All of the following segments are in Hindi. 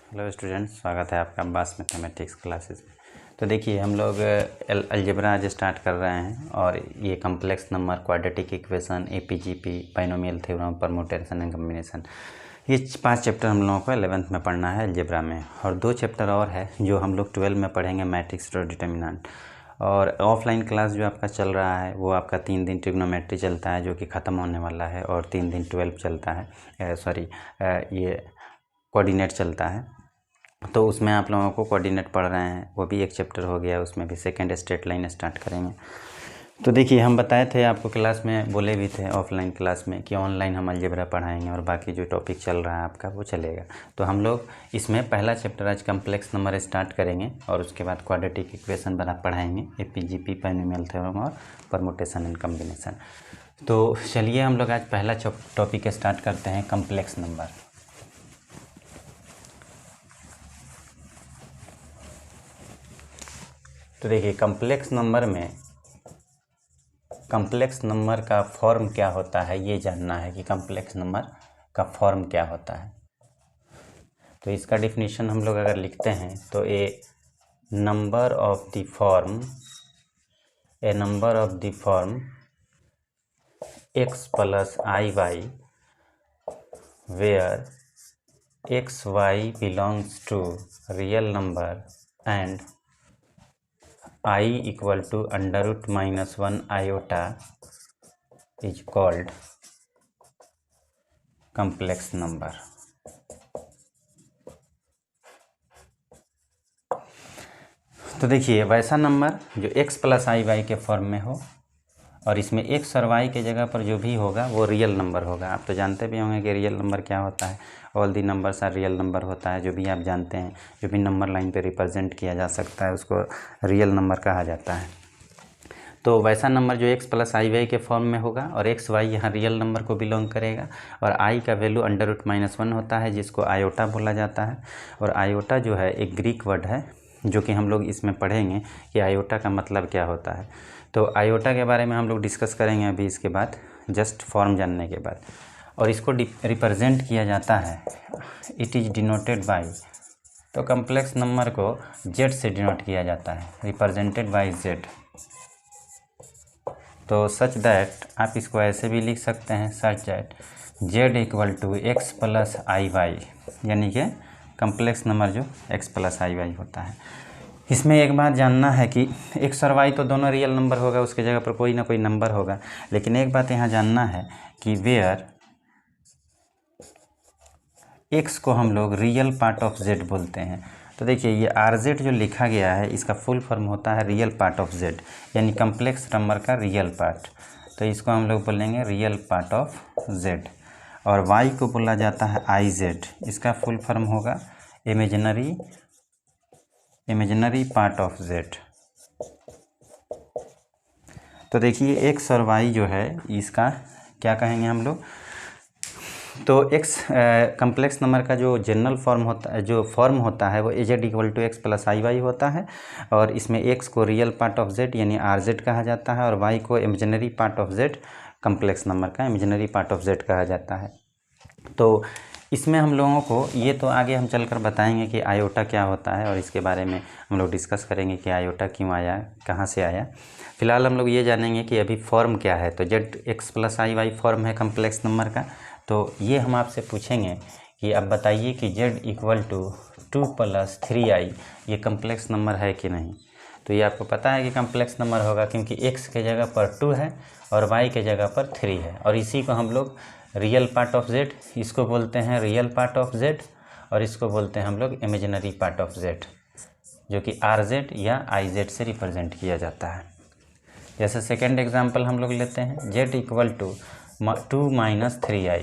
हेलो स्टूडेंट्स, स्वागत है आपका बास मैथमेटिक्स क्लासेस में। तो देखिए हम लोग अलजेब्रा आज स्टार्ट कर रहे हैं और ये complex number, quadratic equation, AP GP, binomial theorem, permutation and combination, ये 5 चैप्टर हम लोगों को 11th में पढ़ना है अलजेब्रा में। और 2 चैप्टर और है जो हम लोग 12 में पढ़ेंगे, मैट्रिक्स और डिटर्मिनेंट। और ऑफलाइन क्लास जो आपका चल रहा है वो आपका 3 दिन ट्रिग्नोमेट्री चलता है जो कि ख़त्म होने वाला है, और 3 दिन 12 चलता है, ये कोऑर्डिनेट चलता है। तो उसमें आप लोगों को कोऑर्डिनेट पढ़ रहे हैं, वो भी एक चैप्टर हो गया, उसमें भी सेकंड स्ट्रेट लाइन स्टार्ट करेंगे। तो देखिए हम बताए थे आपको, क्लास में बोले भी थे ऑफलाइन क्लास में कि ऑनलाइन हम अलजेब्रा पढ़ाएंगे और बाकी जो टॉपिक चल रहा है आपका वो चलेगा। तो हम लोग इसमें पहला चैप्टर आज कम्प्लेक्स नंबर स्टार्ट करेंगे और उसके बाद क्वाड्रेटिक इक्वेशन बना पढ़ाएंगे, एपीजीपी, बाइनोमियल थ्योरम और परम्यूटेशन एंड कॉम्बिनेशन। तो चलिए हम लोग आज पहला टॉपिक स्टार्ट करते हैं, कम्प्लेक्स नंबर। तो देखिए कम्प्लेक्स नंबर का फॉर्म क्या होता है, ये जानना है कि कम्प्लेक्स नंबर का फॉर्म क्या होता है। तो इसका डिफिनीशन हम लोग अगर लिखते हैं तो a number of the form x plus i y where x y belongs to real number and I equal to under root minus 1 iota is called complex number। तो देखिए वैसा नंबर जो x प्लस आई वाई के फॉर्म में हो और इसमें x और y के जगह पर जो भी होगा वो रियल नंबर होगा। आप तो जानते भी होंगे कि रियल नंबर क्या होता है, all the numbers are real number होता है। जो भी आप जानते हैं, जो भी नंबर लाइन पे रिप्रेजेंट किया जा सकता है उसको रियल नंबर कहा जाता है। तो वैसा नंबर जो x प्लस आई वाई के फॉर्म में होगा और एक्स वाई यहाँ रियल नंबर को बिलोंग करेगा, और i का वैल्यू अंडर रूट माइनस 1 होता है जिसको आयोटा बोला जाता है। और आयोटा जो है एक ग्रीक वर्ड है जो कि हम लोग इसमें पढ़ेंगे कि आयोटा का मतलब क्या होता है। तो आयोटा के बारे में हम लोग डिस्कस करेंगे अभी इसके बाद, जस्ट फॉर्म जानने के बाद। और इसको रिप्रेजेंट किया जाता है, इट इज़ डिनोटेड बाई, तो कम्प्लेक्स नंबर को z से डिनोट किया जाता है, रिप्रेजेंटेड बाई z। तो सच दैट आप इसको ऐसे भी लिख सकते हैं, such that z equal to x plus i y, यानी कि कम्प्लेक्स नंबर जो x प्लस आई वाई होता है। इसमें एक बात जानना है कि x और y तो दोनों रियल नंबर होगा, उसके जगह पर कोई ना कोई नंबर होगा। लेकिन एक बात यहाँ जानना है कि वेयर x को हम लोग रियल पार्ट ऑफ z बोलते हैं। तो देखिए ये RZ जो लिखा गया है इसका फुल फॉर्म होता है रियल पार्ट ऑफ z, यानी कम्प्लेक्स नंबर का रियल पार्ट। तो इसको हम लोग बोलेंगे रियल पार्ट ऑफ z। और y को बोला जाता है IZ, इसका फुल फॉर्म होगा इमेजिनरी पार्ट ऑफ z। तो देखिए x और y जो है इसका क्या कहेंगे हम लोग, तो x कम्प्लेक्स नंबर का जो जनरल फॉर्म होता है, जो फॉर्म होता है वो z equal to x plus i y होता है। और इसमें x को रियल पार्ट ऑफ z यानी RZ कहा जाता है, और y को imaginary part of z, complex number का इमेजिनरी पार्ट ऑफ z कहा जाता है। तो इसमें हम लोगों को ये तो आगे हम चलकर बताएंगे कि आयोटा क्या होता है, और इसके बारे में हम लोग डिस्कस करेंगे कि आयोटा क्यों आया, कहाँ से आया। फिलहाल हम लोग ये जानेंगे कि अभी फॉर्म क्या है। तो z x plus i Y form है कम्प्लेक्स नंबर का। तो ये हम आपसे पूछेंगे कि अब बताइए कि z equal to 2 plus 3i ये कम्प्लेक्स नंबर है कि नहीं। तो ये आपको पता है कि कम्प्लेक्स नंबर होगा, क्योंकि x के जगह पर 2 है और y के जगह पर 3 है, और इसी को हम लोग रियल पार्ट ऑफ z, इसको बोलते हैं रियल पार्ट ऑफ z, और इसको बोलते हैं हम लोग इमेजिनरी पार्ट ऑफ z, जो कि RZ या IZ से रिप्रेजेंट किया जाता है। जैसे सेकेंड एग्जाम्पल हम लोग लेते हैं, z equal to 2 minus 3i।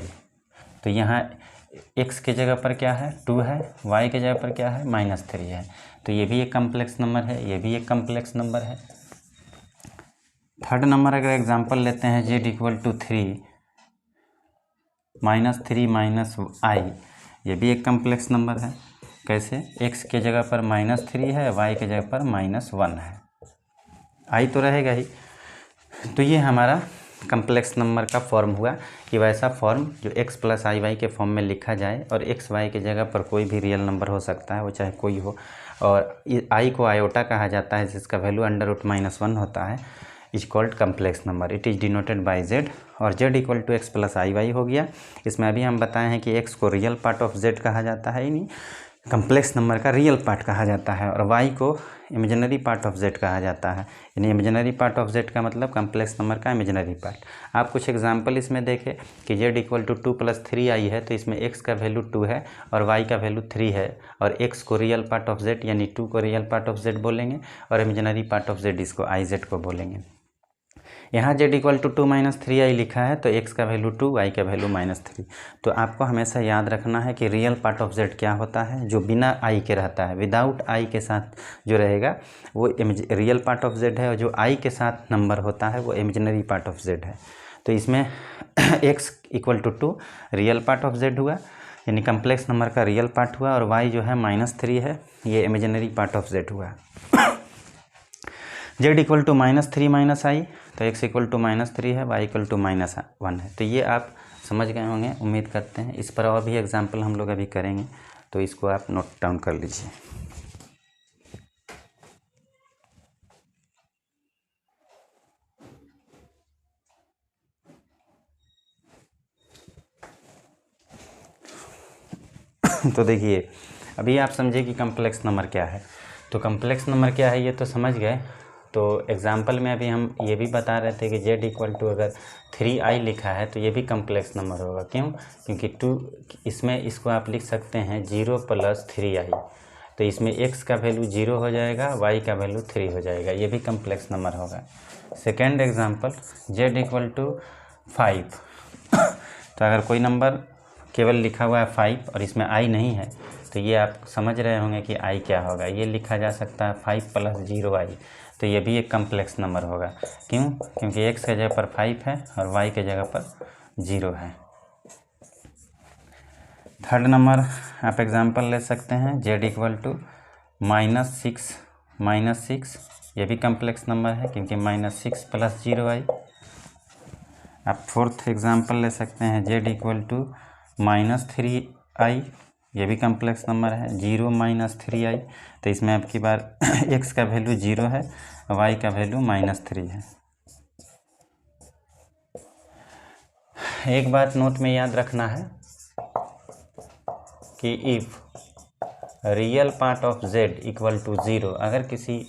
तो यहाँ x के जगह पर क्या है, 2 है, y के जगह पर क्या है, -3 है। तो ये भी एक कम्प्लेक्स नंबर है, ये भी एक कम्प्लेक्स नंबर है। थर्ड नंबर अगर एग्जांपल लेते हैं, z equal to 3 -3 minus i, ये भी एक कम्प्लेक्स नंबर है। कैसे, x के जगह पर -3 है, y के जगह पर -1 है, i तो रहेगा ही। तो ये हमारा कम्प्लेक्स नंबर का फॉर्म हुआ कि वैसा फॉर्म जो x प्लस आई वाई के फॉर्म में लिखा जाए और एक्स वाई की जगह पर कोई भी रियल नंबर हो सकता है, वो चाहे कोई हो, और आई को आयोटा कहा जाता है जिसका वैल्यू √-1 होता है, is called complex number. It is denoted by z, और z equal to x plus i y हो गया। इसमें अभी हम बताए हैं कि x को रियल पार्ट ऑफ z कहा जाता है, यानी कम्प्लेक्स नंबर का रियल पार्ट कहा जाता है, और y को इमेजिनरी पार्ट ऑफ z कहा जाता है, यानी इमेजिनरी पार्ट ऑफ z का मतलब कम्प्लेक्स नंबर का इमेजिनरी पार्ट। आप कुछ एग्जांपल इसमें देखें कि z इक्वल टू 2 + 3i है, तो इसमें x का वैल्यू 2 है और y का वैल्यू 3 है, और x को रियल पार्ट ऑफ z यानी 2 को रियल पार्ट ऑफ z बोलेंगे, और इमेजिनरी पार्ट ऑफ z इसको iz को बोलेंगे। यहाँ z इक्वल टू 2 - 3i लिखा है, तो x का वैल्यू 2, y का वैल्यू -3। तो आपको हमेशा याद रखना है कि रियल पार्ट ऑफ z क्या होता है, जो बिना i के रहता है, विदाउट i के साथ जो रहेगा वो रियल पार्ट ऑफ z है, और जो i के साथ नंबर होता है वो इमेजिनरी पार्ट ऑफ z है। तो इसमें x equal to 2 real part of z हुआ, यानी कम्प्लेक्स नंबर का रियल पार्ट हुआ, और y जो है -3 है, ये इमेजिनरी पार्ट ऑफ z हुआ। z इक्वल टू -3 - i, तो x इक्वल टू -3 है, y इक्वल टू -1 है। तो ये आप समझ गए होंगे, उम्मीद करते हैं। इस पर और भी एग्जाम्पल हम लोग अभी करेंगे, तो इसको आप नोट डाउन कर लीजिए। तो देखिए, अभी आप समझे कि कम्प्लेक्स नंबर क्या है। तो कम्प्लेक्स नंबर क्या है ये तो समझ गए। तो एग्जाम्पल में अभी हम ये भी बता रहे थे कि z इक्वल टू अगर 3i लिखा है तो ये भी कम्प्लेक्स नंबर होगा। क्यों? क्योंकि 2 इसमें इसको आप लिख सकते हैं 0 + 3i, तो इसमें x का वैल्यू 0 हो जाएगा, y का वैल्यू 3 हो जाएगा, ये भी कम्प्लेक्स नंबर होगा। Second example, z equal to 5। तो अगर कोई नंबर केवल लिखा हुआ है 5 और इसमें i नहीं है, तो ये आप समझ रहे होंगे कि i क्या होगा। ये लिखा जा सकता है 5 + 0i, तो ये भी एक कम्प्लेक्स नंबर होगा। क्यों? क्योंकि x के जगह पर 5 है और y के जगह पर 0 है। थर्ड नंबर आप एग्जांपल ले सकते हैं, z इक्वल टू -6, ये भी कम्प्लेक्स नंबर है क्योंकि -6 + 0i। आप फोर्थ एग्जांपल ले सकते हैं, z इक्वल टू -3i, ये भी कम्प्लेक्स नंबर है, 0 - 3i। तो इसमें आपकी बार x का वैल्यू 0 है, y का वैल्यू -3 है। एक बात नोट में याद रखना है कि if real part of z equal to 0, अगर किसी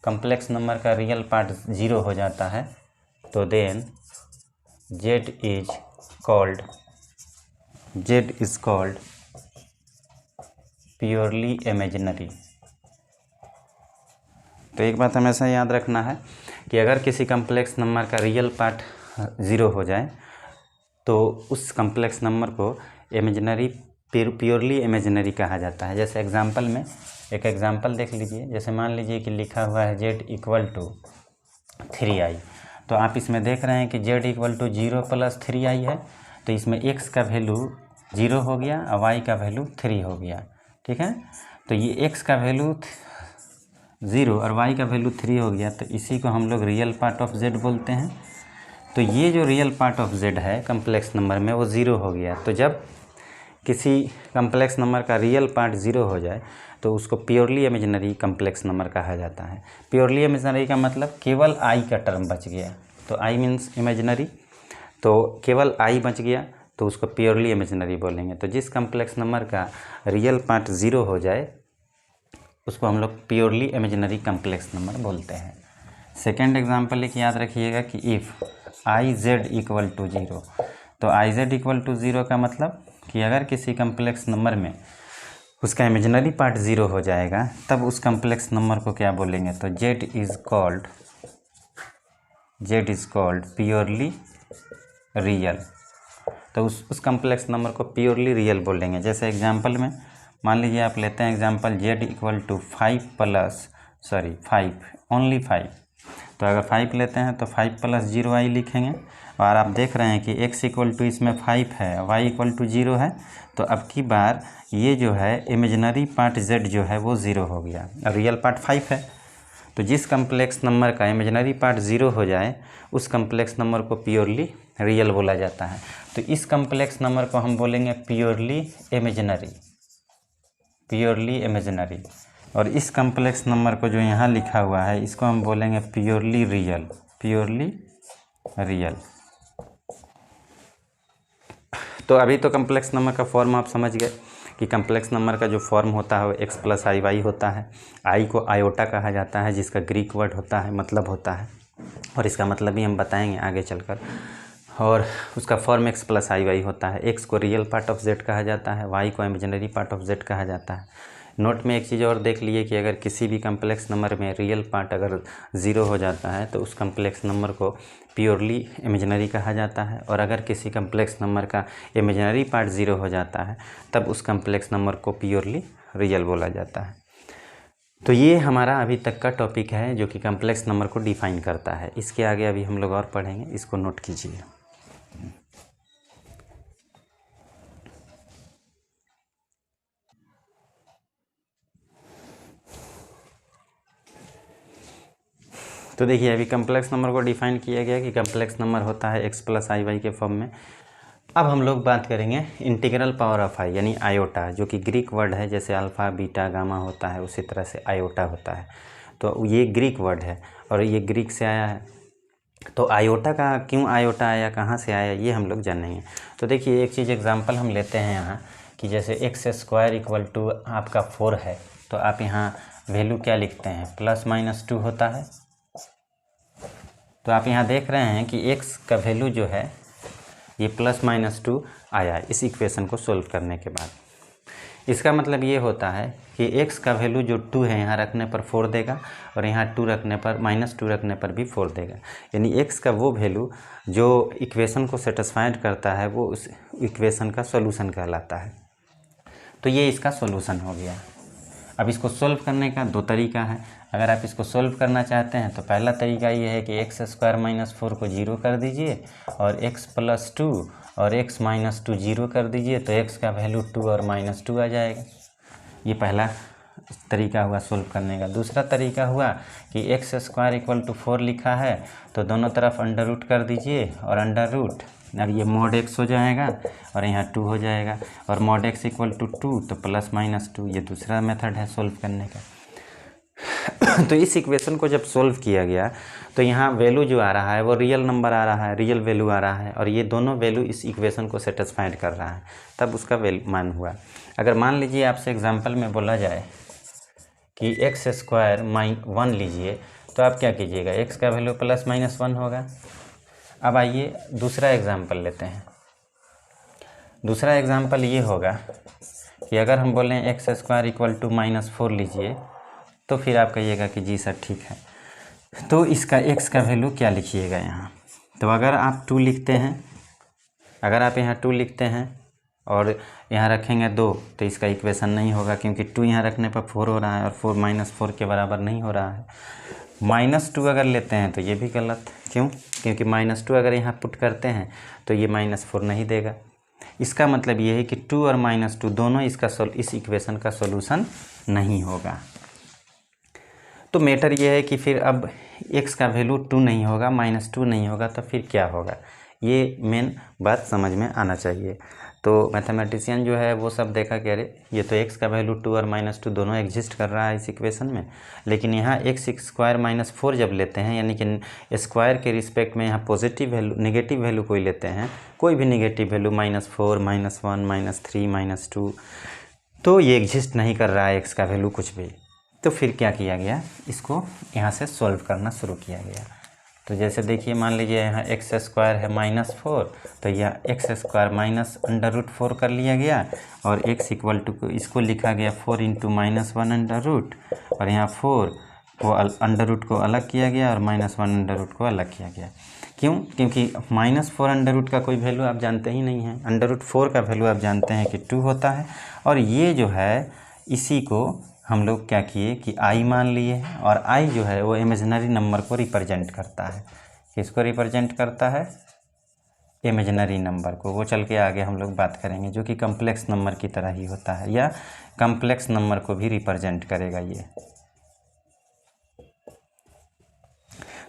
कम्प्लेक्स नंबर का रियल पार्ट 0 हो जाता है तो then z is called purely imaginary. तो एक बात हमेशा याद रखना है कि अगर किसी कम्प्लेक्स नंबर का रियल पार्ट 0 हो जाए तो उस कम्प्लेक्स नंबर को इमेजिनरी, प्योरली इमेजिनरी कहा जाता है। जैसे एग्जांपल में एक एग्जांपल देख लीजिए। जैसे मान लीजिए कि लिखा हुआ है z इक्वल टू 3i, तो आप इसमें देख रहे हैं कि z इक्वल टू 0 + 3i है, तो इसमें x का वैल्यू 0 हो गया और y का वैल्यू 3 हो गया। ठीक है, तो ये x का वैल्यू 0 और y का वैल्यू 3 हो गया, तो इसी को हम लोग रियल पार्ट ऑफ z बोलते हैं। तो ये जो रियल पार्ट ऑफ z है कम्प्लेक्स नंबर में, वो 0 हो गया। तो जब किसी कम्प्लेक्स नंबर का रियल पार्ट 0 हो जाए तो उसको प्योरली इमेजिनरी कम्प्लेक्स नंबर कहा जाता है। प्योरली इमेजिनरी का मतलब केवल i का टर्म बच गया, तो i मीन्स इमेजिनरी, तो केवल i बच गया तो उसको प्योरली इमेजिनरी बोलेंगे। तो जिस कम्प्लेक्स नंबर का रियल पार्ट 0 हो जाए उसको हम लोग प्योरली इमेजिनरी कम्प्लेक्स नंबर बोलते हैं। सेकेंड एग्जाम्पल एक याद रखिएगा कि इफ़ iz इक्वल टू 0, तो iz इक्वल टू 0 का मतलब कि अगर किसी कम्प्लेक्स नंबर में उसका इमेजिनरी पार्ट 0 हो जाएगा तब उस कम्प्लेक्स नंबर को क्या बोलेंगे, तो z is called purely real. तो उस कम्प्लेक्स नंबर को प्योरली रियल बोलेंगे। जैसे एग्जांपल में मान लीजिए आप लेते हैं example z equal to 5 only 5, तो अगर 5 लेते हैं तो 5 + 0i लिखेंगे, और आप देख रहे हैं कि x इक्वल टू इसमें 5 है, y इक्वल टू 0 है, तो अब की बार ये जो है इमेजिनरी पार्ट z जो है वो 0 हो गया और रियल पार्ट 5 है। तो जिस कम्प्लेक्स नंबर का इमेजिनरी पार्ट 0 हो जाए उस कम्प्लेक्स नंबर को प्योरली रियल बोला जाता है। तो इस कम्प्लेक्स नंबर को हम बोलेंगे प्योरली इमेजिनरी, और इस कम्प्लेक्स नंबर को जो यहाँ लिखा हुआ है इसको हम बोलेंगे प्योरली रियल। तो अभी तो कम्प्लेक्स नंबर का फॉर्म आप समझ गए कि कम्प्लेक्स नंबर का जो फॉर्म होता है वो x + i y होता है। i को आयोटा कहा जाता है जिसका ग्रीक वर्ड होता है मतलब होता है, और इसका मतलब भी हम बताएंगे आगे चलकर। और उसका फॉर्म x + i y होता है। x को रियल पार्ट ऑफ z कहा जाता है, y को इमेजिनरी पार्ट ऑफ z कहा जाता है। नोट में एक चीज़ और देख लिए कि अगर किसी भी कम्प्लेक्स नंबर में रियल पार्ट अगर 0 हो जाता है तो उस कम्प्लेक्स नंबर को प्योरली इमेजिनरी कहा जाता है, और अगर किसी कम्प्लेक्स नंबर का इमेजिनरी पार्ट 0 हो जाता है तब उस कम्प्लेक्स नंबर को प्योरली रियल बोला जाता है। तो ये हमारा अभी तक का टॉपिक है जो कि कम्प्लेक्स नंबर को डिफ़ाइन करता है। इसके आगे अभी हम लोग और पढ़ेंगे, इसको नोट कीजिए। तो देखिए अभी कम्प्लेक्स नंबर को डिफ़ाइन किया गया कि कम्प्लेक्स नंबर होता है x + i y के फॉर्म में। अब हम लोग बात करेंगे इंटीग्रल पावर ऑफ i यानी आयोटा, जो कि ग्रीक वर्ड है। जैसे अल्फ़ा बीटा गामा होता है उसी तरह से आयोटा होता है। तो ये ग्रीक वर्ड है और ये ग्रीक से आया है। तो आयोटा का क्यों आयोटा आया, कहाँ से आया, ये हम लोग जानेंगे। तो देखिए एक चीज़ एग्जांपल हम लेते हैं यहाँ कि जैसे x² = आपका 4 है, तो आप यहाँ वैल्यू क्या लिखते हैं, +-2 होता है। तो आप यहाँ देख रहे हैं कि x का वैल्यू जो है ये +-2 आया इस इक्वेशन को सोल्व करने के बाद। इसका मतलब ये होता है कि x का वैल्यू जो 2 है यहाँ रखने पर 4 देगा, और यहाँ 2 रखने पर -2 रखने पर भी 4 देगा। यानी x का वो वैल्यू जो इक्वेशन को सेटिस्फाइड करता है वो उस इक्वेशन का सॉल्यूशन कहलाता है। तो ये इसका सॉल्यूशन हो गया। अब इसको सोल्व करने का 2 तरीका है। अगर आप इसको सोल्व करना चाहते हैं तो पहला तरीका ये है कि x² - 4 को 0 कर दीजिए और x + 2 और x - 2 0 कर दीजिए, तो x का वैल्यू 2 और -2 आ जाएगा। ये पहला तरीका हुआ सोल्व करने का। दूसरा तरीका हुआ कि x² = 4 लिखा है तो दोनों तरफ अंडर रूट कर दीजिए, और अंडर रूट अब ये mod x हो जाएगा और यहाँ 2 हो जाएगा, और mod x = 2 तो +-2। ये दूसरा मेथड है सोल्व करने का। तो इस इक्वेशन को जब सोल्व किया गया तो यहाँ वैल्यू जो आ रहा है वो रियल नंबर आ रहा है, रियल वैल्यू आ रहा है, और ये दोनों वैल्यू इस इक्वेशन को सेटिस्फाइड कर रहा है, तब उसका वैल्यू मान हुआ। अगर मान लीजिए आपसे एग्जांपल में बोला जाए कि x² - 1 लीजिए, तो आप क्या कीजिएगा, x का वैल्यू +-1 होगा। अब आइए दूसरा एग्जांपल लेते हैं। दूसरा एग्जांपल ये होगा कि अगर हम बोलें x² = -4 लीजिए, तो फिर आप कहिएगा कि जी सर ठीक है। तो इसका x का वैल्यू क्या लिखिएगा यहाँ। तो अगर आप 2 लिखते हैं, अगर आप यहाँ 2 लिखते हैं और यहाँ रखेंगे 2, तो इसका इक्वेशन नहीं होगा, क्योंकि 2 यहाँ रखने पर 4 हो रहा है और 4 -4 के बराबर नहीं हो रहा है। -2 अगर लेते हैं तो ये भी गलत, क्यों, क्योंकि -2 अगर यहाँ पुट करते हैं तो ये -4 नहीं देगा। इसका मतलब ये है कि 2 और -2 दोनों इस इक्वेशन का सॉल्यूशन नहीं होगा। तो मैटर ये है कि फिर अब x का वैल्यू 2 नहीं होगा, -2 नहीं होगा, तो फिर क्या होगा, ये मेन बात समझ में आना चाहिए। तो मैथमेटिशियन जो है वो सब देखा कि अरे ये तो x का वैल्यू 2 और -2 दोनों एग्जिस्ट कर रहा है इस इक्वेशन में, लेकिन यहाँ x² - 4 जब लेते हैं, यानी कि स्क्वायर के रिस्पेक्ट में यहाँ पॉजिटिव वैल्यू नेगेटिव वैल्यू कोई लेते हैं, कोई भी नेगेटिव वैल्यू -4 -1 -3 -2, तो ये एग्जिस्ट नहीं कर रहा है x का वैल्यू कुछ भी। तो फिर क्या किया गया, इसको यहाँ से सॉल्व करना शुरू किया गया। तो जैसे देखिए मान लीजिए यहाँ x² है -4, तो यह x² -√4 कर लिया गया, और x = इसको लिखा गया 4 × -1 √ और यहाँ 4 को अंडर रूट को अलग किया गया और -1 अंडर रूट को अलग किया गया। क्यों, क्योंकि -4 अंडर रूट का कोई वैल्यू आप जानते ही नहीं हैं। अंडर रूट 4 का वैल्यू आप जानते हैं कि 2 होता है, और ये जो है इसी को हम लोग क्या किए कि i मान लिए, और i जो है वो इमेजिनरी नंबर को रिप्रेजेंट करता है। किसको रिप्रेजेंट करता है, इमेजिनरी नंबर को। वो चल के आगे हम लोग बात करेंगे, जो कि कम्प्लेक्स नंबर की तरह ही होता है, या कम्प्लेक्स नंबर को भी रिप्रेजेंट करेगा ये।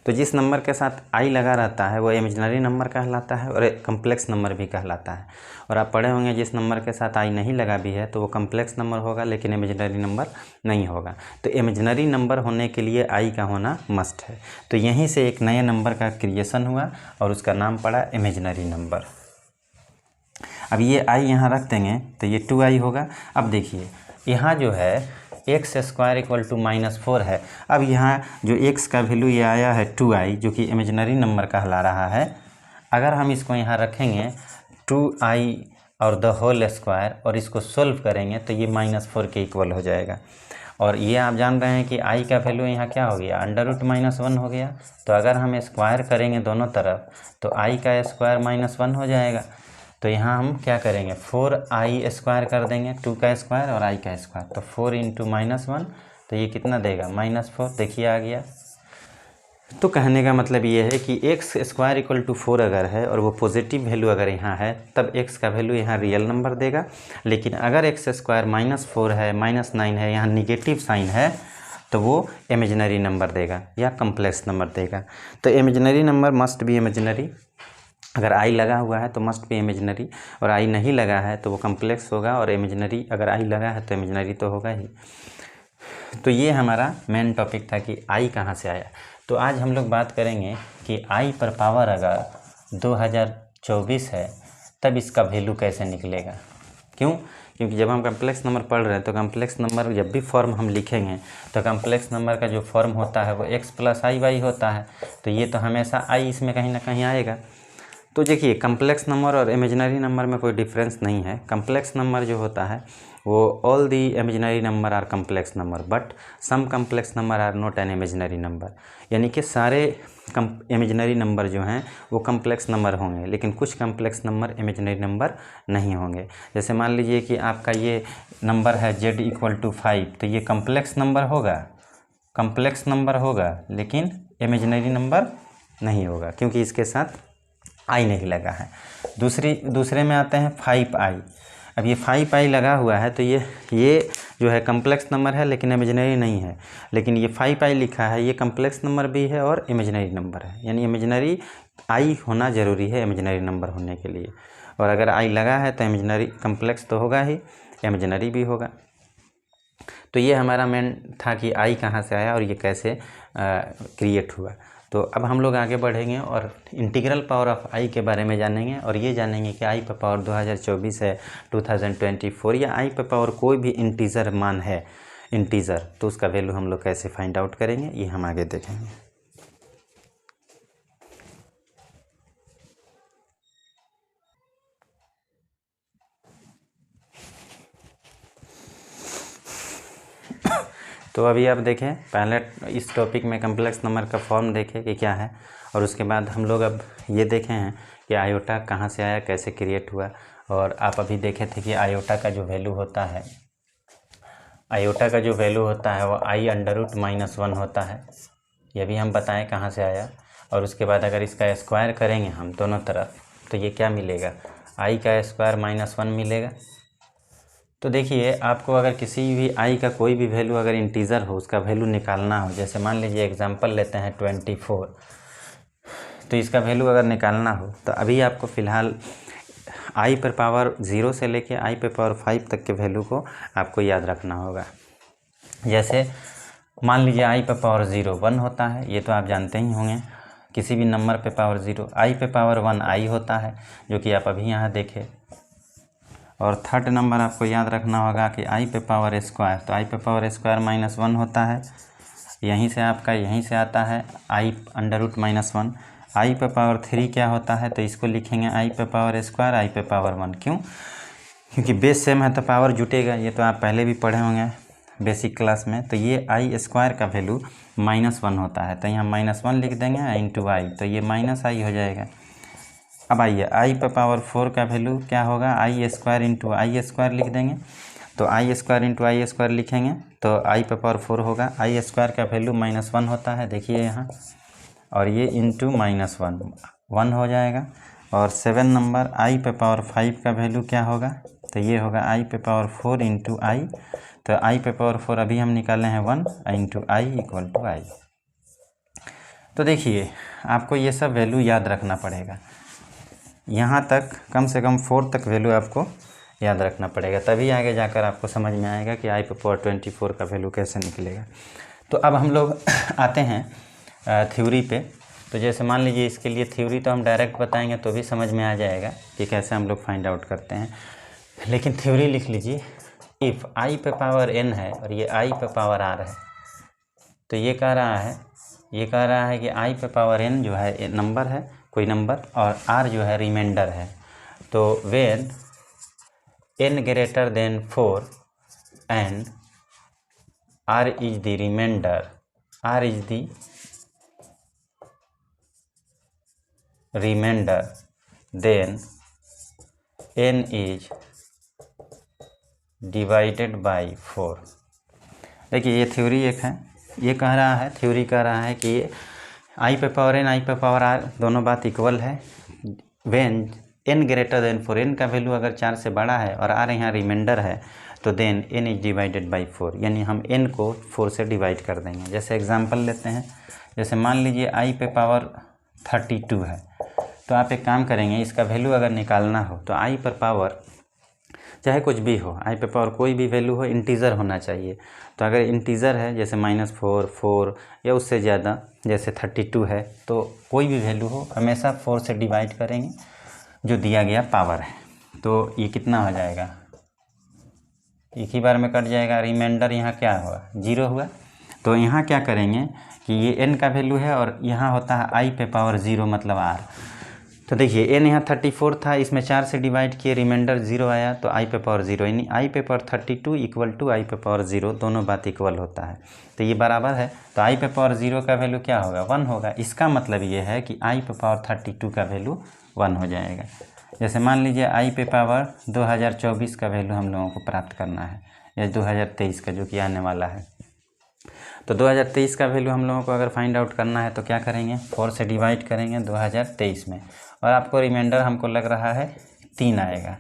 तो जिस नंबर के साथ आई लगा रहता है वो इमेजिनरी नंबर कहलाता है और कम्प्लेक्स नंबर भी कहलाता है। और आप पढ़े होंगे जिस नंबर के साथ आई नहीं लगा भी है तो वो कम्प्लेक्स नंबर होगा लेकिन इमेजिनरी नंबर नहीं होगा। तो इमेजिनरी नंबर होने के लिए आई का होना मस्ट है। तो यहीं से एक नए नंबर का क्रिएशन हुआ और उसका नाम पड़ा इमेजिनरी नंबर। अब ये आई यहाँ रख देंगे तो ये 2i होगा। अब देखिए यहाँ जो है एक्स स्क्वायर इक्वल टू -4 है। अब यहाँ जो x का वैल्यू ये आया है 2i जो कि इमेजिनरी नंबर कहला रहा है। अगर हम इसको यहाँ रखेंगे 2i और द होल स्क्वायर और इसको सोल्व करेंगे तो ये -4 के इक्वल हो जाएगा। और ये आप जान रहे हैं कि i का वैल्यू यहाँ क्या हो गया, √-1 हो गया। तो अगर हम स्क्वायर करेंगे दोनों तरफ तो i का स्क्वायर -1 हो जाएगा। तो यहाँ हम क्या करेंगे 4i स्क्वायर कर देंगे, 2 का स्क्वायर और i का स्क्वायर, तो 4 × -1 तो ये कितना देगा -4। देखिए आ गया। तो कहने का मतलब ये है कि x स्क्वायर इक्वल टू 4 अगर है और वो पॉजिटिव वैल्यू अगर यहाँ है तब x का वैल्यू यहाँ रियल नंबर देगा। लेकिन अगर x स्क्वायर -4 है, -9 है, यहाँ निगेटिव साइन है तो वो इमेजिनरी नंबर देगा या कम्प्लेक्स नंबर देगा। तो imaginary number must be imaginary. अगर आई लगा हुआ है तो मस्ट बी इमेजिनरी और आई नहीं लगा है तो वो कम्प्लेक्स होगा। और इमेजिनरी अगर आई लगा है तो इमेजिनरी तो होगा ही। तो ये हमारा मेन टॉपिक था कि आई कहाँ से आया। तो आज हम लोग बात करेंगे कि आई पर पावर अगर 2024 है तब इसका वैल्यू कैसे निकलेगा। क्यों? क्योंकि जब हम कम्प्लेक्स नंबर पढ़ रहे हैं तो कम्प्लेक्स नंबर जब भी फॉर्म हम लिखेंगे तो कम्प्लेक्स नंबर का जो फॉर्म होता है वो x + i/y होता है। तो ये तो हमेशा आई इसमें कहीं ना कहीं आएगा। तो देखिए कम्प्लेक्स नंबर और इमेजिनरी नंबर में कोई डिफरेंस नहीं है। कम्प्लेक्स नंबर जो होता है वो all the imaginary number are complex number but some complex number are not an imaginary number. यानी कि सारे इमेजिनरी नंबर जो हैं वो कम्प्लेक्स नंबर होंगे लेकिन कुछ कम्प्लेक्स नंबर इमेजिनरी नंबर नहीं होंगे। जैसे मान लीजिए कि आपका ये नंबर है z = 5 तो ये कम्प्लेक्स नंबर होगा, कम्प्लेक्स नंबर होगा लेकिन इमेजिनरी नंबर नहीं होगा क्योंकि इसके साथ आई नहीं लगा है। दूसरे में आते हैं 5i। अब ये 5i लगा हुआ है तो ये जो है कम्प्लेक्स नंबर है लेकिन इमेजिनरी नहीं है। लेकिन ये 5i लिखा है ये कम्प्लेक्स नंबर भी है और इमेजिनरी नंबर है। यानी इमेजिनरी आई होना ज़रूरी है इमेजिनरी नंबर होने के लिए। और अगर आई लगा है तो इमेजिनरी कम्प्लेक्स तो होगा ही, इमेजिनरी भी होगा। तो ये हमारा मेन था कि आई कहाँ से आया और ये कैसे क्रिएट हुआ। तो अब हम लोग आगे बढ़ेंगे और इंटीग्रल पावर ऑफ आई के बारे में जानेंगे और ये जानेंगे कि आई पर पावर 2024 है 2024 या आई पर पावर कोई भी इंटीजर मान है इंटीजर तो उसका वैल्यू हम लोग कैसे फाइंड आउट करेंगे ये हम आगे देखेंगे। तो अभी आप देखें पहले इस टॉपिक में कम्प्लेक्स नंबर का फॉर्म देखें कि क्या है और उसके बाद हम लोग अब ये देखे हैं कि आयोटा कहाँ से आया, कैसे क्रिएट हुआ। और आप अभी देखे थे कि आयोटा का जो वैल्यू होता है, आयोटा का जो वैल्यू होता है वो i√-1 होता है। ये भी हम बताएं कहाँ से आया। और उसके बाद अगर इसका स्क्वायर करेंगे हम दोनों तरफ तो ये क्या मिलेगा, i का स्क्वायर -1 मिलेगा। तो देखिए आपको अगर किसी भी आई का कोई भी वैल्यू अगर इंटीजर हो उसका वैल्यू निकालना हो, जैसे मान लीजिए एग्जांपल लेते हैं 24, तो इसका वैल्यू अगर निकालना हो तो अभी आपको फ़िलहाल आई पर पावर 0 से लेके आई पर पावर 5 तक के वैल्यू को आपको याद रखना होगा। जैसे मान लीजिए आई पर पावर 0 1 होता है, ये तो आप जानते ही होंगे। किसी भी नंबर पे पावर 0, आई पे पावर 1 आई होता है जो कि आप अभी यहाँ देखें। और थर्ड नंबर आपको याद रखना होगा कि आई पे पावर स्क्वायर, तो आई पे पावर स्क्वायर -1 होता है। यहीं से आपका यहीं से आता है i√-1। आई पे पावर 3 क्या होता है, तो इसको लिखेंगे आई पे पावर स्क्वायर आई पे पावर 1। क्यों? क्योंकि बेस सेम है तो पावर जुटेगा। ये तो आप पहले भी पढ़े होंगे बेसिक क्लास में। तो ये आई स्क्वायर का वैल्यू -1 होता है, तो यहाँ -1 लिख देंगे इंटू आई, तो ये -i हो जाएगा। अब आइए आई पे पावर 4 का वैल्यू क्या होगा, आई स्क्वायर इंटू आई स्क्वायर लिख देंगे। तो आई स्क्वायर इंटू आई स्क्वायर लिखेंगे तो आई पे पावर 4 होगा। आई स्क्वायर का वैल्यू -1 होता है, देखिए यहाँ, और ये इंटू -1 हो जाएगा। और 7 नंबर आई पे पावर 5 का वैल्यू क्या होगा, तो ये होगा आई पे पावर 4 इंटू आई। तो आई पे पावर 4 अभी हम निकाले हैं 1 इंटू आई = आई। तो देखिए आपको ये सब वैल्यू याद रखना पड़ेगा, यहाँ तक कम से कम 4 तक वैल्यू आपको याद रखना पड़ेगा, तभी आगे जाकर आपको समझ में आएगा कि i⁴ का वैल्यू कैसे निकलेगा। तो अब हम लोग आते हैं थ्योरी पे। तो जैसे मान लीजिए इसके लिए थ्योरी तो हम डायरेक्ट बताएंगे तो भी समझ में आ जाएगा कि कैसे हम लोग फाइंड आउट करते हैं, लेकिन थ्योरी लिख लीजिए। इफ़ i पे पावर n है और ये i पे पावर r है, तो ये कह रहा है कि i पे पावर n जो है नंबर है, कोई नंबर, और r जो है रिमाइंडर है। तो when n greater than 4 and r is the reminder, then n is divided by 4। देखिए ये थ्योरी एक है, ये कह रहा है, थ्योरी कह रहा है कि i पे पावर n, i पे पावर r दोनों बात इक्वल है। When n greater than 4, n का वैल्यू अगर 4 से बड़ा है और r यहाँ रिमाइंडर है, तो then n is divided by 4, यानी हम n को 4 से डिवाइड कर देंगे। जैसे एग्जांपल लेते हैं, जैसे मान लीजिए i पे पावर 32 है, तो आप एक काम करेंगे, इसका वैल्यू अगर निकालना हो तो i पर पावर चाहे कुछ भी हो, i पे पावर कोई भी वैल्यू हो, इंटीज़र होना चाहिए। तो अगर इंटीज़र है जैसे -4, 4 या उससे ज़्यादा, जैसे 32 है, तो कोई भी वैल्यू हो हमेशा 4 से डिवाइड करेंगे जो दिया गया पावर है। तो ये कितना हो जाएगा, एक ही बार में कट जाएगा। रिमाइंडर यहाँ क्या हुआ, 0 हुआ। तो यहाँ क्या करेंगे कि ये n का वैल्यू है और यहाँ होता है i पे पावर 0 मतलब r। तो देखिए n यहाँ 34 था, इसमें 4 से डिवाइड किए, रिमाइंडर 0 आया, तो i पे पावर 0, यानी i पे पावर 32 इक्वल टू i पे पावर 0, दोनों बात इक्वल होता है। तो ये बराबर है, तो i पे पावर 0 का वैल्यू क्या होगा, 1 होगा। इसका मतलब ये है कि i पे पावर 32 का वैल्यू 1 हो जाएगा। जैसे मान लीजिए i पे पावर 2024 का वैल्यू हम लोगों को प्राप्त करना है, या 2023 का जो कि आने वाला है। तो 2023 का वैल्यू हम लोगों को अगर फाइंड आउट करना है तो क्या करेंगे, 4 से डिवाइड करेंगे 2023 में, और आपको रिमाइंडर हमको लग रहा है 3 आएगा,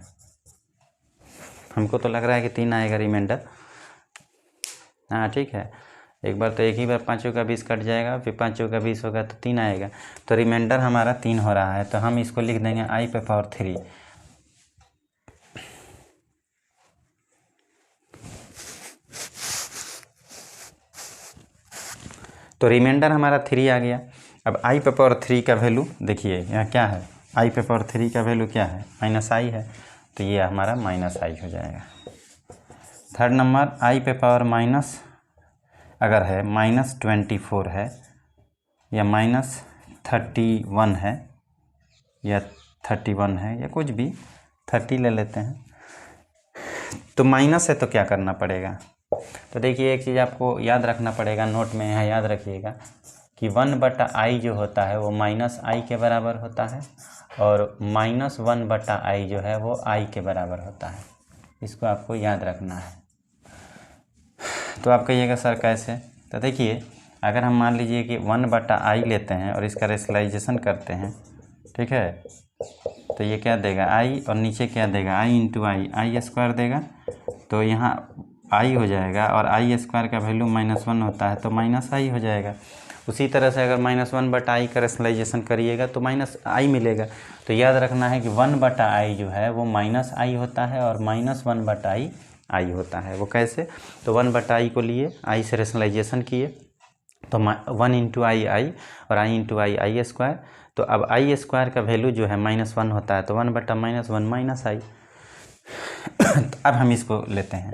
हमको तो लग रहा है कि 3 आएगा रिमाइंडर। हाँ ठीक है, एक बार तो एक ही बार 5 का 20 कट जाएगा, फिर 5 का 20 होगा तो 3 आएगा। तो रिमाइंडर हमारा 3 हो रहा है, तो हम इसको लिख देंगे i पे पावर 3। तो रिमाइंडर हमारा 3 आ गया। अब i पे पावर 3 का वैल्यू देखिए यहाँ क्या है, i पे पावर 3 का वैल्यू क्या है, -i है, तो ये हमारा -i हो जाएगा। थर्ड नंबर i पे पावर माइनस अगर है -24 है, या -31 है, या 31 है, या कुछ भी 30 ले लेते हैं, तो माइनस है तो क्या करना पड़ेगा। तो देखिए एक चीज़ आपको याद रखना पड़ेगा, नोट में यहाँ याद रखिएगा कि 1/i जो होता है वो -i के बराबर होता है, और -1/i जो है वो i के बराबर होता है। इसको आपको याद रखना है। तो आप कहिएगा सर कैसे, तो देखिए अगर हम मान लीजिए कि 1/i लेते हैं और इसका रेशनलाइजेशन करते हैं, ठीक है, तो ये क्या देगा i, और नीचे क्या देगा i इंटू आई स्क्वायर देगा, तो यहाँ i हो जाएगा, और i² का वैल्यू -1 होता है तो -i हो जाएगा। उसी तरह से अगर -1/i का रेशनलाइजेशन करिएगा तो -i मिलेगा। तो याद रखना है कि 1/i जो है वो -i होता है, और -1/i i होता है। वो कैसे, तो 1/i को लिए i से रेशनलाइजेशन किए, तो 1 इंटू आई, और i इंटू आई²। तो अब i² का वैल्यू जो है -1 होता है, तो 1/-1 -i। अब हम इसको लेते हैं,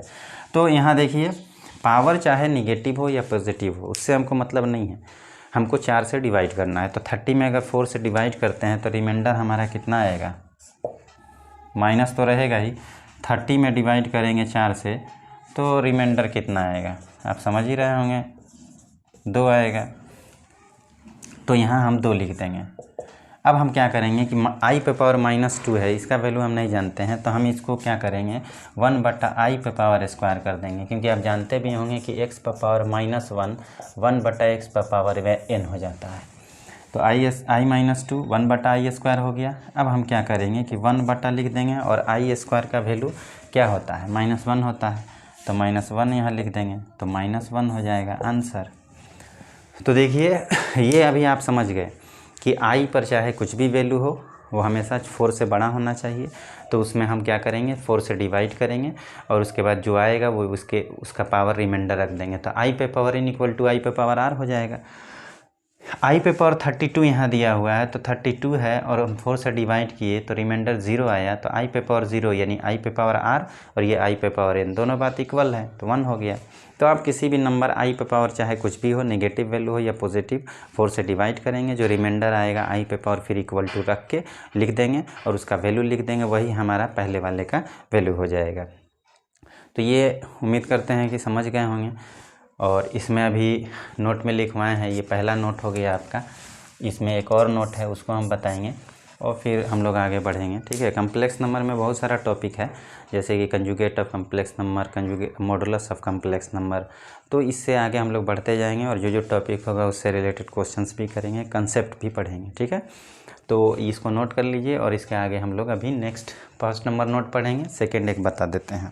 तो यहाँ देखिए पावर चाहे निगेटिव हो या पॉजिटिव हो, उससे हमको मतलब नहीं है, हमको 4 से डिवाइड करना है। तो 30 में अगर 4 से डिवाइड करते हैं तो रिमाइंडर हमारा कितना आएगा, माइनस तो रहेगा ही, 30 में डिवाइड करेंगे 4 से तो रिमाइंडर कितना आएगा, आप समझ ही रहे होंगे, 2 आएगा। तो यहाँ हम 2 लिख देंगे। अब हम क्या करेंगे कि i पे पावर -2 है, इसका वैल्यू हम नहीं जानते हैं, तो हम इसको क्या करेंगे 1/i पे पावर स्क्वायर कर देंगे, क्योंकि आप जानते भी होंगे कि x पे पावर -1 1/x पे पावर n हो जाता है। तो i-2 1/i² हो गया। अब हम क्या करेंगे कि 1/ लिख देंगे, और i² का वैल्यू क्या होता है, -1 होता है, तो -1 यहाँ लिख देंगे, तो -1 हो जाएगा आंसर। तो देखिए ये अभी आप समझ गए कि आई पर चाहे कुछ भी वैल्यू हो वो हमेशा 4 से बड़ा होना चाहिए। तो उसमें हम क्या करेंगे, 4 से डिवाइड करेंगे और उसके बाद जो आएगा वो उसका पावर रिमाइंडर रख देंगे। तो आई पे पावर n इक्वल टू आई पे पावर r हो जाएगा। आई पे पावर 32 यहाँ दिया हुआ है, तो 32 है और हम 4 से डिवाइड किए तो रिमाइंडर 0 आया। तो आई पे पावर 0 यानी आई पे पावर r और ये आई पे पावर n, दोनों बात इक्वल है तो 1 हो गया। तो आप किसी भी नंबर आई पे पावर चाहे कुछ भी हो, नेगेटिव वैल्यू हो या पॉजिटिव, 4 से डिवाइड करेंगे, जो रिमाइंडर आएगा आई पे पावर फिर इक्वल टू रख के लिख देंगे और उसका वैल्यू लिख देंगे, वही हमारा पहले वाले का वैल्यू हो जाएगा। तो ये उम्मीद करते हैं कि समझ गए होंगे। और इसमें अभी नोट में लिखवाए हैं, ये पहला नोट हो गया आपका। इसमें एक और नोट है उसको हम बताएंगे और फिर हम लोग आगे बढ़ेंगे, ठीक है। कम्प्लेक्स नंबर में बहुत सारा टॉपिक है, जैसे कि conjugate of complex number, conjugate modulus of complex number. तो इससे आगे हम लोग बढ़ते जाएंगे और जो टॉपिक होगा उससे रिलेटेड क्वेश्चंस भी करेंगे, कंसेप्ट भी पढ़ेंगे, ठीक है। तो इसको नोट कर लीजिए और इसके आगे हम लोग अभी नेक्स्ट 5 नंबर नोट पढ़ेंगे, सेकेंड एक बता देते हैं।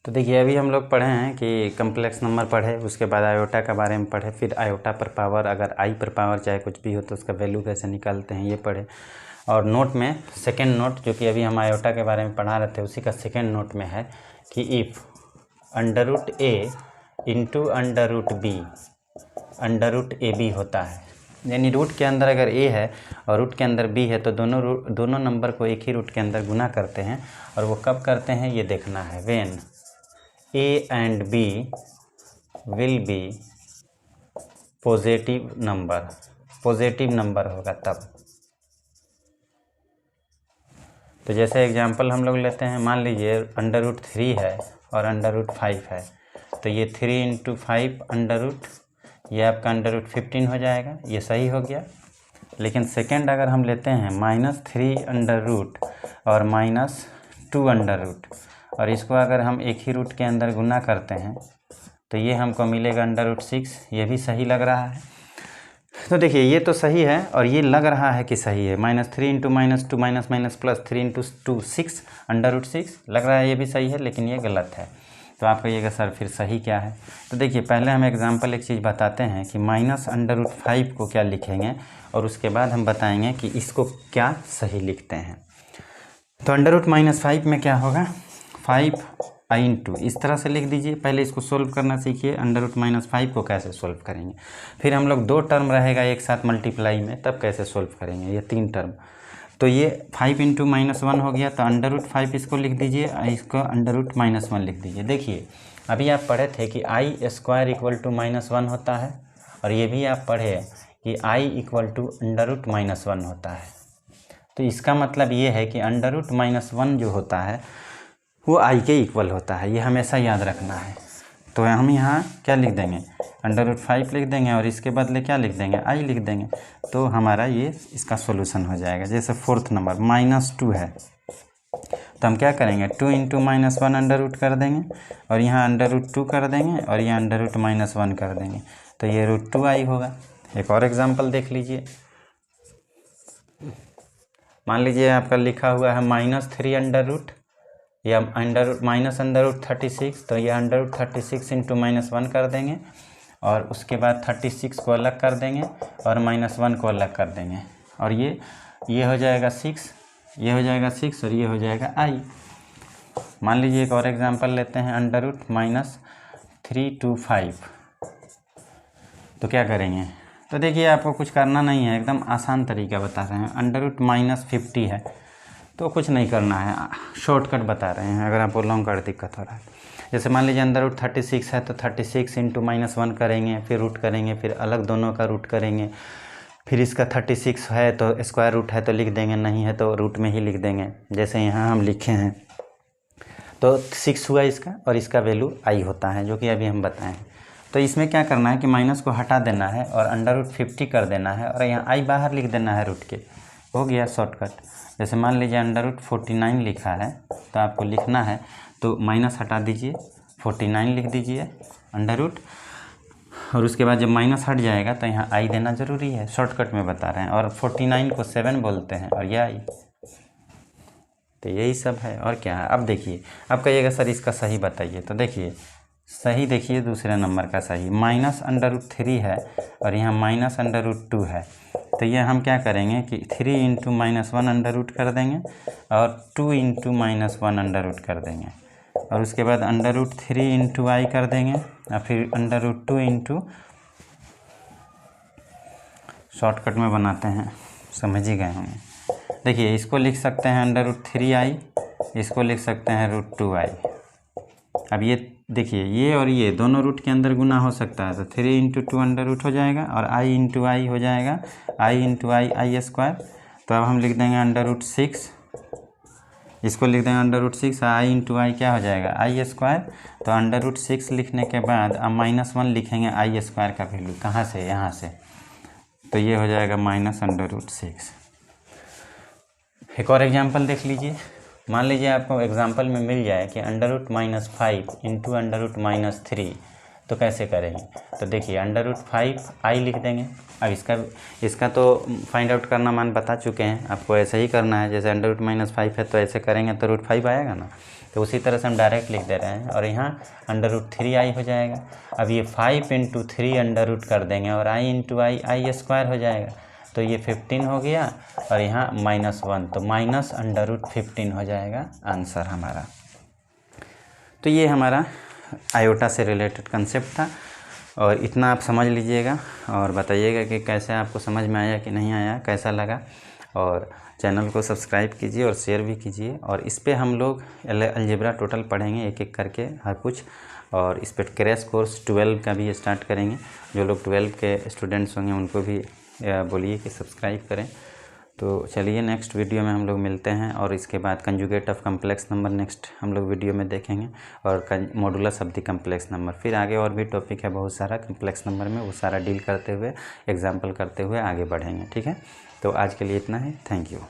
तो देखिए अभी हम लोग पढ़े हैं कि कम्प्लेक्स नंबर पढ़े, उसके बाद आयोटा के बारे में पढ़े, फिर आयोटा पर पावर, अगर आई पर पावर चाहे कुछ भी हो तो उसका वैल्यू कैसे निकालते हैं ये पढ़े। और नोट में सेकेंड नोट जो कि अभी हम आयोटा के बारे में पढ़ा रहे थे उसी का सेकेंड नोट में है कि if √a into √b √ab होता है, यानी रूट के अंदर अगर a है और रूट के अंदर b है तो दोनों नंबर को एक ही रूट के अंदर गुना करते हैं। और वो कब करते हैं ये देखना है, when a and b will be positive number होगा तब। तो जैसे एग्जांपल हम लोग लेते हैं, मान लीजिए √3 है और √5 है, तो ये 3 × 5 √ ये आपका √15 हो जाएगा, ये सही हो गया। लेकिन सेकेंड अगर हम लेते हैं -3 और -2 और इसको अगर हम एक ही रूट के अंदर गुना करते हैं तो ये हमको मिलेगा √6, ये भी सही लग रहा है। तो देखिए ये तो सही है और ये लग रहा है कि सही है, -3 × -2 +3 × 2 6 √6 लग रहा है, ये भी सही है, लेकिन ये गलत है। तो आप कहिएगा सर फिर सही क्या है। तो देखिए पहले हम एग्जांपल एक चीज़ बताते हैं कि -√5 को क्या लिखेंगे और उसके बाद हम बताएंगे कि इसको क्या सही लिखते हैं। तो √-5 में क्या होगा, 5 इस तरह से लिख दीजिए। पहले इसको सोल्व करना सीखिए, √-5 को कैसे सोल्व करेंगे। फिर हम लोग 2 टर्म रहेगा एक साथ मल्टीप्लाई में, तब कैसे सोल्व करेंगे, ये 3 टर्म। तो ये 5 × -1 हो गया, तो √5 इसको लिख दीजिए, इसको √-1 लिख दीजिए। देखिए अभी आप पढ़े थे कि i² = -1 होता है और ये भी आप पढ़े कि i = √-1 होता है। तो इसका मतलब ये है कि √-1 जो होता है वो i के इक्वल होता है, ये हमेशा याद रखना है। तो हम यहाँ क्या लिख देंगे, √5 लिख देंगे और इसके बदले क्या लिख देंगे, i लिख देंगे। तो हमारा ये इसका सॉल्यूशन हो जाएगा। जैसे 4th नंबर -2 है तो हम क्या करेंगे, 2 × -1 √ कर देंगे और यहाँ √2 कर देंगे और यहाँ √-1 कर देंगे, तो ये √2i होगा। एक और एग्जांपल देख लीजिए, मान लीजिए आपका लिखा हुआ है -3 या -√36, तो ये √36 × -1 कर देंगे और उसके बाद 36 को अलग कर देंगे और -1 को अलग कर देंगे और ये हो जाएगा 6, ये हो जाएगा 6 और ये हो जाएगा i। मान लीजिए एक और एग्जांपल लेते हैं, √-3 to 5, तो क्या करेंगे। तो देखिए आपको कुछ करना नहीं है, एकदम आसान तरीका बता रहे हैं। √-50 है तो कुछ नहीं करना है, शॉर्टकट बता रहे हैं, अगर आपको लॉन्ग कट दिक्कत हो रहा है। जैसे मान लीजिए √36 है तो 36 × -1 करेंगे, फिर रूट करेंगे, फिर अलग दोनों का रूट करेंगे, फिर इसका 36 है तो स्क्वायर रूट है तो लिख देंगे, नहीं है तो रूट में ही लिख देंगे, जैसे यहाँ हम लिखे हैं। तो 6 हुआ इसका और इसका वैल्यू i होता है, जो कि अभी हम बताएं। तो इसमें क्या करना है कि माइनस को हटा देना है और √50 कर देना है और यहाँ i बाहर लिख देना है रूट के, हो गया शॉर्टकट। जैसे मान लीजिए √49 लिखा है तो आपको लिखना है तो माइनस हटा दीजिए, 49 लिख दीजिए अंडर रूट, और उसके बाद जब माइनस हट जाएगा तो यहाँ i देना ज़रूरी है, शॉर्टकट में बता रहे हैं। और 49 को 7 बोलते हैं और यह i। तो यही सब है और क्या है। अब देखिए, अब कहिएगा सर इसका सही बताइए, तो देखिए सही देखिए दूसरे नंबर का सही -√3 है और यहाँ -√2 है। तो ये हम क्या करेंगे कि 3 × -1 कर देंगे और 2 × -1 कर देंगे और उसके बाद √3 × i कर देंगे और फिर √2 शॉर्टकट में बनाते हैं, समझ ही गए होंगे। देखिए इसको लिख सकते हैं √3i, इसको लिख सकते हैं √2i। अब ये देखिए ये और ये दोनों रूट के अंदर गुना हो सकता है, तो 3 × 2 √ हो जाएगा और i × i हो जाएगा i × i² तो अब हम लिख देंगे √6, इसको लिख देंगे √6, i × i क्या हो जाएगा i²। तो √6 लिखने के बाद अब -1 लिखेंगे i² का वैल्यू, कहाँ से, यहाँ से, तो ये हो जाएगा -√6। एक और एग्जांपल देख लीजिए। मान लीजिए आपको एग्जांपल में मिल जाए कि √-5 × √-3, तो कैसे करेंगे। तो देखिए √5i लिख देंगे। अब इसका तो फाइंड आउट करना मान बता चुके हैं, आपको ऐसे ही करना है। जैसे √-5 है तो ऐसे करेंगे तो √5 आएगा ना, तो उसी तरह से हम डायरेक्ट लिख दे रहे हैं और यहाँ √3i हो जाएगा। अब ये 5 × 3 कर देंगे और i × i² हो जाएगा, तो ये 15 हो गया और यहाँ -1, तो -√15 हो जाएगा आंसर हमारा। तो ये हमारा आयोटा से रिलेटेड कंसेप्ट था और इतना आप समझ लीजिएगा और बताइएगा कि कैसे आपको समझ में आया कि नहीं आया, कैसा लगा। और चैनल को सब्सक्राइब कीजिए और शेयर भी कीजिए। और इस पे हम लोग अलजेब्रा टोटल पढ़ेंगे एक एक करके हर कुछ, और इस पर क्रैश कोर्स 12 का भी स्टार्ट करेंगे। जो लोग 12 के स्टूडेंट्स होंगे उनको भी बोलिए कि सब्सक्राइब करें। तो चलिए नेक्स्ट वीडियो में हम लोग मिलते हैं और इसके बाद conjugate of complex number next हम लोग वीडियो में देखेंगे और modulus of the complex number. फिर आगे और भी टॉपिक है बहुत सारा कम्प्लेक्स नंबर में, वो सारा डील करते हुए एग्जाम्पल करते हुए आगे बढ़ेंगे। ठीक है, तो आज के लिए इतना ही, थैंक यू।